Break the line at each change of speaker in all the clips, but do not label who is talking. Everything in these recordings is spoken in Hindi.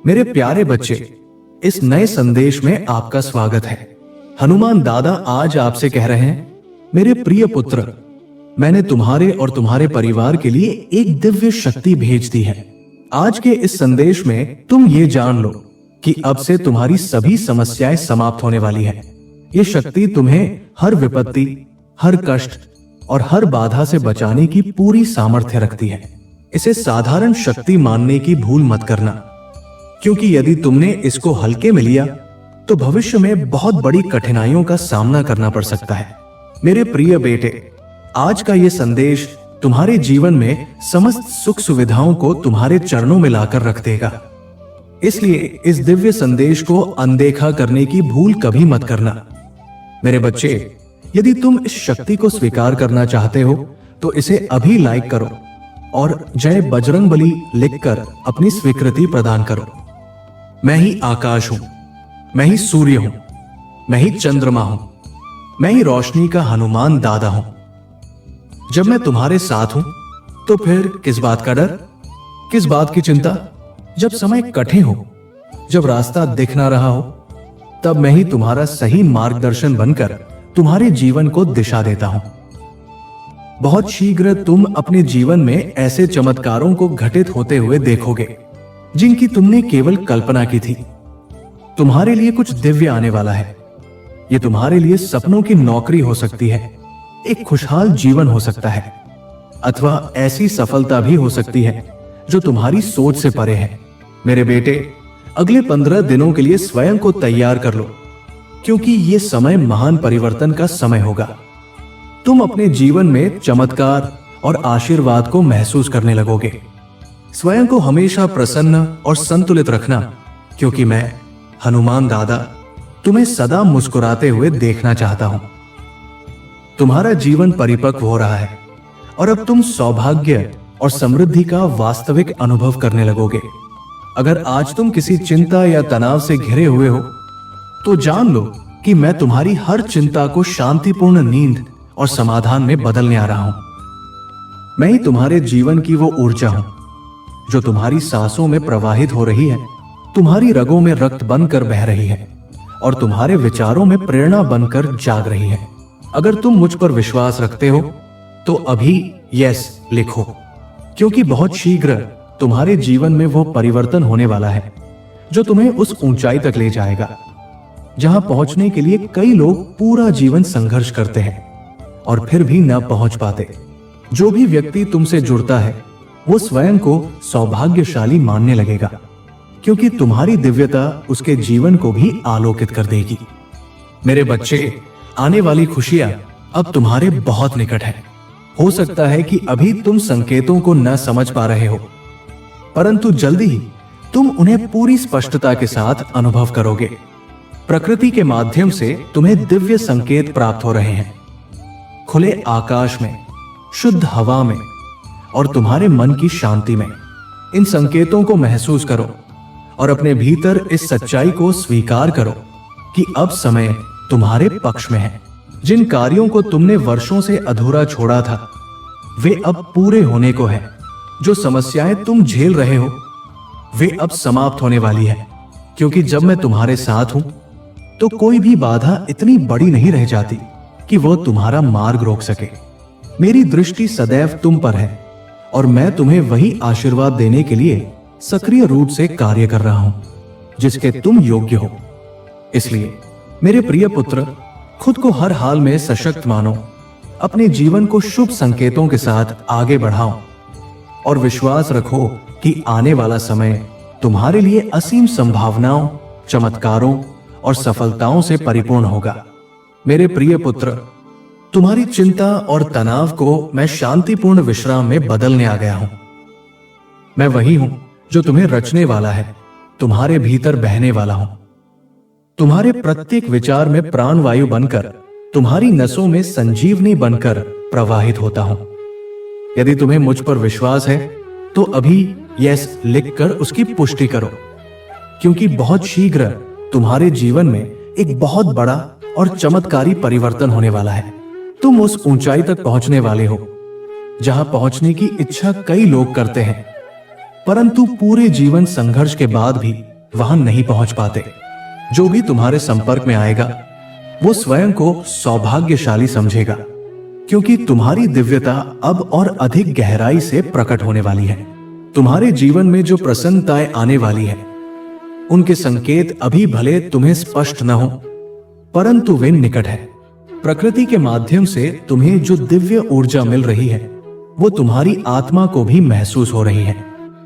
मेरे प्यारे बच्चे, इस नए संदेश में आपका स्वागत है। हनुमान दादा आज आपसे कह रहे हैं, मेरे प्रिय पुत्र, मैंने तुम्हारे और तुम्हारे परिवार के लिए एक दिव्य शक्ति भेज दी है। आज के इस संदेश में तुम ये जान लो कि अब से तुम्हारी सभी समस्याएं समाप्त होने वाली है। ये शक्ति तुम्हें हर विपत्ति, हर कष्ट और हर बाधा से बचाने की पूरी सामर्थ्य रखती है। इसे साधारण शक्ति मानने की भूल मत करना, क्योंकि यदि तुमने इसको हल्के में लिया तो भविष्य में बहुत बड़ी कठिनाइयों का सामना करना पड़ सकता है। मेरे प्रिय बेटे, आज का ये संदेश तुम्हारे जीवन में समस्त सुख सुविधाओं को तुम्हारे चरणों में लाकर रख देगा। इसलिए इस दिव्य संदेश को अनदेखा करने की भूल कभी मत करना। मेरे बच्चे, यदि तुम इस शक्ति को स्वीकार करना चाहते हो तो इसे अभी लाइक करो और जय बजरंगबली लिखकर अपनी स्वीकृति प्रदान करो। मैं ही आकाश हूं, मैं ही सूर्य हूं, मैं ही चंद्रमा हूं, मैं ही रोशनी का हनुमान दादा हूं। जब मैं तुम्हारे साथ हूं तो फिर किस बात का डर, किस बात की चिंता? जब समय कठिन हो, जब रास्ता दिख ना रहा हो, तब मैं ही तुम्हारा सही मार्गदर्शन बनकर तुम्हारे जीवन को दिशा देता हूं। बहुत शीघ्र तुम अपने जीवन में ऐसे चमत्कारों को घटित होते हुए देखोगे जिनकी तुमने केवल कल्पना की थी। तुम्हारे लिए कुछ दिव्य आने वाला है। यह तुम्हारे लिए सपनों की नौकरी हो सकती है, एक खुशहाल जीवन हो सकता है, अथवा ऐसी सफलता भी हो सकती है जो तुम्हारी सोच से परे है। मेरे बेटे, अगले 15 दिनों के लिए स्वयं को तैयार कर लो, क्योंकि यह समय महान परिवर्तन का समय होगा। तुम अपने जीवन में चमत्कार और आशीर्वाद को महसूस करने लगोगे। स्वयं को हमेशा प्रसन्न और संतुलित रखना, क्योंकि मैं हनुमान दादा तुम्हें सदा मुस्कुराते हुए देखना चाहता हूं। तुम्हारा जीवन परिपक्व हो रहा है और अब तुम सौभाग्य और समृद्धि का वास्तविक अनुभव करने लगोगे। अगर आज तुम किसी चिंता या तनाव से घिरे हुए हो तो जान लो कि मैं तुम्हारी हर चिंता को शांतिपूर्ण नींद और समाधान में बदलने आ रहा हूं। मैं ही तुम्हारे जीवन की वो ऊर्जा हूं जो तुम्हारी सांसों में प्रवाहित हो रही है, तुम्हारी रगों में रक्त बनकर बह रही है और तुम्हारे विचारों में प्रेरणा बनकर जाग रही है। अगर तुम मुझ पर विश्वास रखते हो तो अभी यस लिखो, क्योंकि बहुत शीघ्र तुम्हारे जीवन में वो परिवर्तन होने वाला है जो तुम्हें उस ऊंचाई तक ले जाएगा जहां पहुंचने के लिए कई लोग पूरा जीवन संघर्ष करते हैं और फिर भी न पहुंच पाते। जो भी व्यक्ति तुमसे जुड़ता है वो स्वयं को सौभाग्यशाली मानने लगेगा, क्योंकि तुम्हारी दिव्यता उसके जीवन को भी आलोकित कर देगी। मेरे बच्चे, आने वाली खुशियां अब तुम्हारे बहुत निकट है। हो सकता है कि अभी तुम संकेतों को न समझ पा रहे हो, परंतु जल्दी ही तुम उन्हें पूरी स्पष्टता के साथ अनुभव करोगे। प्रकृति के माध्यम से तुम्हें दिव्य संकेत प्राप्त हो रहे हैं। खुले आकाश में, शुद्ध हवा में और तुम्हारे मन की शांति में इन संकेतों को महसूस करो और अपने भीतर इस सच्चाई को स्वीकार करो कि अब समय तुम्हारे पक्ष में है। जिन कार्यों को तुमने वर्षों से अधूरा छोड़ा था वे अब पूरे होने को है। जो समस्याएं तुम झेल रहे हो वे अब समाप्त होने वाली है, क्योंकि जब मैं तुम्हारे साथ हूं तो कोई भी बाधा इतनी बड़ी नहीं रह जाती कि वो तुम्हारा मार्ग रोक सके। मेरी दृष्टि सदैव तुम पर है और मैं तुम्हें वही आशीर्वाद देने के लिए सक्रिय रूप से कार्य कर रहा हूं जिसके तुम योग्य हो। इसलिए मेरे प्रिय पुत्र, खुद को हर हाल में सशक्त मानो, अपने जीवन को शुभ संकेतों के साथ आगे बढ़ाओ और विश्वास रखो कि आने वाला समय तुम्हारे लिए असीम संभावनाओं, चमत्कारों और सफलताओं से परिपूर्ण होगा। मेरे प्रिय पुत्र, तुम्हारी चिंता और तनाव को मैं शांतिपूर्ण विश्राम में बदलने आ गया हूं। मैं वही हूं जो तुम्हें रचने वाला है, तुम्हारे भीतर बहने वाला हूं। तुम्हारे प्रत्येक विचार में प्राणवायु बनकर, तुम्हारी नसों में संजीवनी बनकर प्रवाहित होता हूं। यदि तुम्हें मुझ पर विश्वास है तो अभी यस लिखकर उसकी पुष्टि करो, क्योंकि बहुत शीघ्र तुम्हारे जीवन में एक बहुत बड़ा और चमत्कारी परिवर्तन होने वाला है। तुम उस ऊंचाई तक पहुंचने वाले हो जहां पहुंचने की इच्छा कई लोग करते हैं, परंतु पूरे जीवन संघर्ष के बाद भी वहां नहीं पहुंच पाते। जो भी तुम्हारे संपर्क में आएगा वो स्वयं को सौभाग्यशाली समझेगा, क्योंकि तुम्हारी दिव्यता अब और अधिक गहराई से प्रकट होने वाली है। तुम्हारे जीवन में जो प्रसन्नताएं आने वाली है उनके संकेत अभी भले तुम्हें स्पष्ट न हो, परंतु वे निकट है। प्रकृति के माध्यम से तुम्हें जो दिव्य ऊर्जा मिल रही है वो तुम्हारी आत्मा को भी महसूस हो रही है।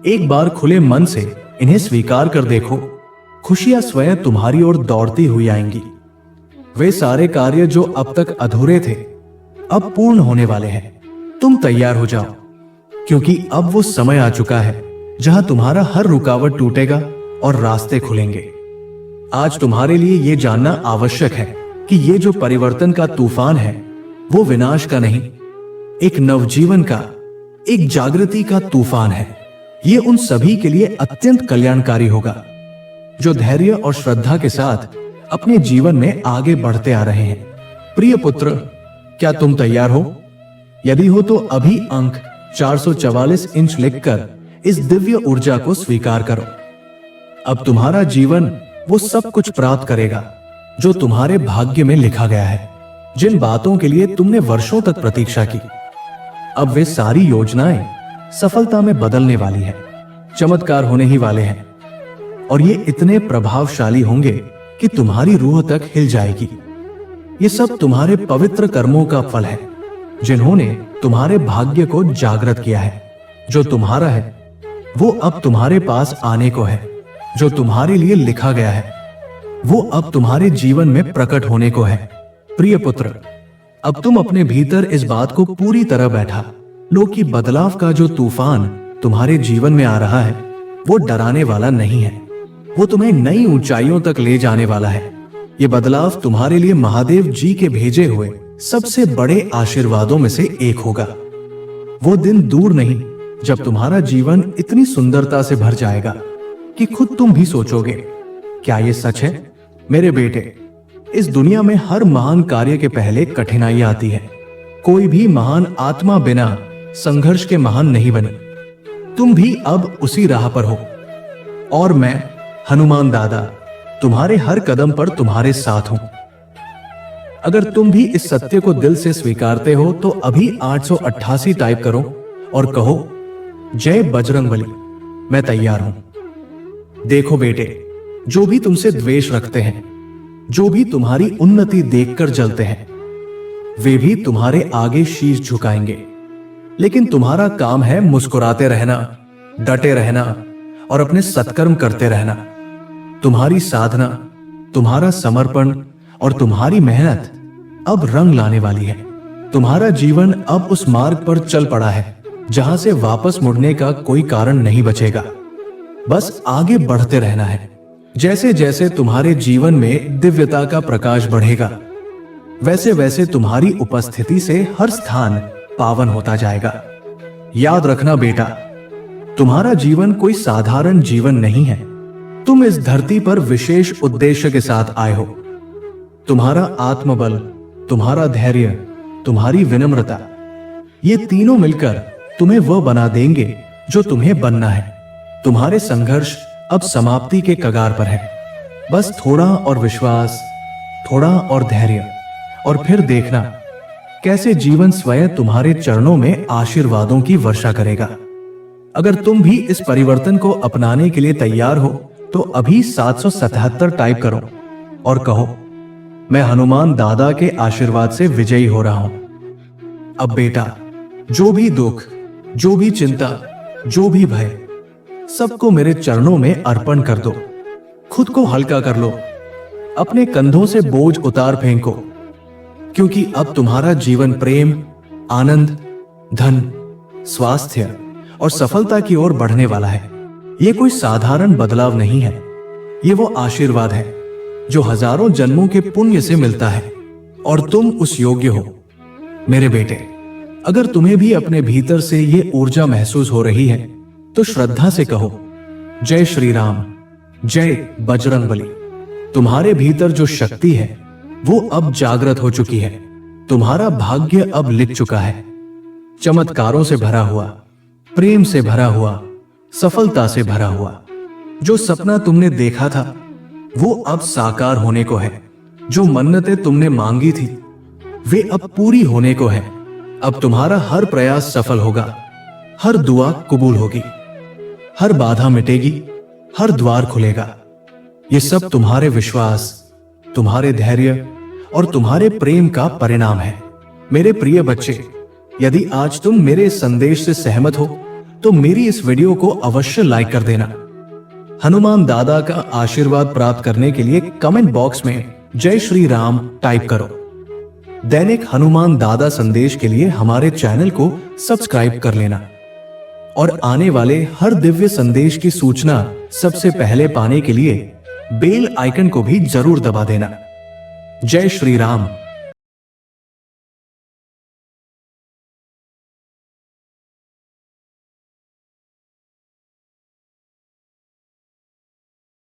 एक बार खुले मन से इन्हें स्वीकार कर देखो, खुशियां स्वयं तुम्हारी ओर दौड़ती हुई आएंगी। वे सारे कार्य जो अब तक अधूरे थे अब पूर्ण होने वाले हैं। तुम तैयार हो जाओ, क्योंकि अब वो समय आ चुका है जहां तुम्हारा हर रुकावट टूटेगा और रास्ते खुलेंगे। आज तुम्हारे लिए यह जानना आवश्यक है कि ये जो परिवर्तन का तूफान है वो विनाश का नहीं, एक नवजीवन का, एक जागृति का तूफान है। ये उन सभी के लिए अत्यंत कल्याणकारी होगा जो धैर्य और श्रद्धा के साथ अपने जीवन में आगे बढ़ते आ रहे हैं। प्रिय पुत्र, क्या तुम तैयार हो? यदि हो तो अभी अंक 444 इंच लिखकर इस दिव्य ऊर्जा को स्वीकार करो। अब तुम्हारा जीवन वो सब कुछ प्राप्त करेगा जो तुम्हारे भाग्य में लिखा गया है। जिन बातों के लिए तुमने वर्षों तक प्रतीक्षा की, अब वे सारी योजनाएं सफलता में बदलने वाली है। चमत्कार होने ही वाले हैं और ये इतने प्रभावशाली होंगे कि तुम्हारी रूह तक हिल जाएगी। ये सब तुम्हारे पवित्र कर्मों का फल है जिन्होंने तुम्हारे भाग्य को जागृत किया है। जो तुम्हारा है वो अब तुम्हारे पास आने को है। जो तुम्हारे लिए लिखा गया है वो अब तुम्हारे जीवन में प्रकट होने को है। प्रिय पुत्र, अब तुम अपने भीतर इस बात को पूरी तरह बैठा लो कि बदलाव का जो तूफान तुम्हारे जीवन में आ रहा है वो डराने वाला नहीं है। वो तुम्हें नई ऊंचाइयों तक ले जाने वाला है। ये बदलाव तुम्हारे लिए महादेव जी के भेजे हुए सबसे बड़े आशीर्वादों में से एक होगा। वो दिन दूर नहीं जब तुम्हारा जीवन इतनी सुंदरता से भर जाएगा कि खुद तुम भी सोचोगे, क्या ये सच है? मेरे बेटे, इस दुनिया में हर महान कार्य के पहले कठिनाई आती है। कोई भी महान आत्मा बिना संघर्ष के महान नहीं बनी। तुम भी अब उसी राह पर हो और मैं हनुमान दादा तुम्हारे हर कदम पर तुम्हारे साथ हूं। अगर तुम भी इस सत्य को दिल से स्वीकारते हो तो अभी 888 टाइप करो और कहो, जय बजरंगबली, मैं तैयार हूं। देखो बेटे, जो भी तुमसे द्वेष रखते हैं, जो भी तुम्हारी उन्नति देखकर जलते हैं, वे भी तुम्हारे आगे शीश झुकाएंगे। लेकिन तुम्हारा काम है मुस्कुराते रहना, डटे रहना और अपने सत्कर्म करते रहना। तुम्हारी साधना, तुम्हारा समर्पण और तुम्हारी मेहनत अब रंग लाने वाली है। तुम्हारा जीवन अब उस मार्ग पर चल पड़ा है जहां से वापस मुड़ने का कोई कारण नहीं बचेगा। बस आगे बढ़ते रहना है। जैसे जैसे तुम्हारे जीवन में दिव्यता का प्रकाश बढ़ेगा, वैसे वैसे तुम्हारी उपस्थिति से हर स्थान पावन होता जाएगा। याद रखना बेटा, तुम्हारा जीवन कोई साधारण जीवन नहीं है। तुम इस धरती पर विशेष उद्देश्य के साथ आए हो। तुम्हारा आत्मबल, तुम्हारा धैर्य, तुम्हारी विनम्रता, ये तीनों मिलकर तुम्हें वह बना देंगे जो तुम्हें बनना है। तुम्हारे संघर्ष अब समाप्ति के कगार पर है। बस थोड़ा और विश्वास, थोड़ा और धैर्य, और फिर देखना कैसे जीवन स्वयं तुम्हारे चरणों में आशीर्वादों की वर्षा करेगा। अगर तुम भी इस परिवर्तन को अपनाने के लिए तैयार हो तो अभी 777 टाइप करो और कहो, मैं हनुमान दादा के आशीर्वाद से विजयी हो रहा हूं। अब बेटा, जो भी दुख, जो भी चिंता, जो भी भय, सबको मेरे चरणों में अर्पण कर दो। खुद को हल्का कर लो, अपने कंधों से बोझ उतार फेंको, क्योंकि अब तुम्हारा जीवन प्रेम, आनंद, धन, स्वास्थ्य और सफलता की ओर बढ़ने वाला है। यह कोई साधारण बदलाव नहीं है, ये वो आशीर्वाद है जो हजारों जन्मों के पुण्य से मिलता है और तुम उस योग्य हो। मेरे बेटे, अगर तुम्हें भी अपने भीतर से ये ऊर्जा महसूस हो रही है तो श्रद्धा से कहो, जय श्री राम, जय बजरंगबली। तुम्हारे भीतर जो शक्ति है वो अब जागृत हो चुकी है। तुम्हारा भाग्य अब लिख चुका है, चमत्कारों से भरा हुआ, प्रेम से भरा हुआ, सफलता से भरा हुआ। जो सपना तुमने देखा था वो अब साकार होने को है। जो मन्नतें तुमने मांगी थी वे अब पूरी होने को है। अब तुम्हारा हर प्रयास सफल होगा, हर दुआ कबूल होगी, हर बाधा मिटेगी, हर द्वार खुलेगा। ये सब तुम्हारे विश्वास, तुम्हारे धैर्य और तुम्हारे प्रेम का परिणाम है। मेरे प्रिय बच्चे, यदि आज तुम मेरे इस संदेश से सहमत हो तो मेरी इस वीडियो को अवश्य लाइक कर देना। हनुमान दादा का आशीर्वाद प्राप्त करने के लिए कमेंट बॉक्स में जय श्री राम टाइप करो। दैनिक हनुमान दादा संदेश के लिए हमारे चैनल को सब्सक्राइब कर लेना और आने वाले हर दिव्य संदेश की सूचना सबसे पहले पाने के लिए बेल आइकन को भी जरूर दबा देना। जय श्री राम।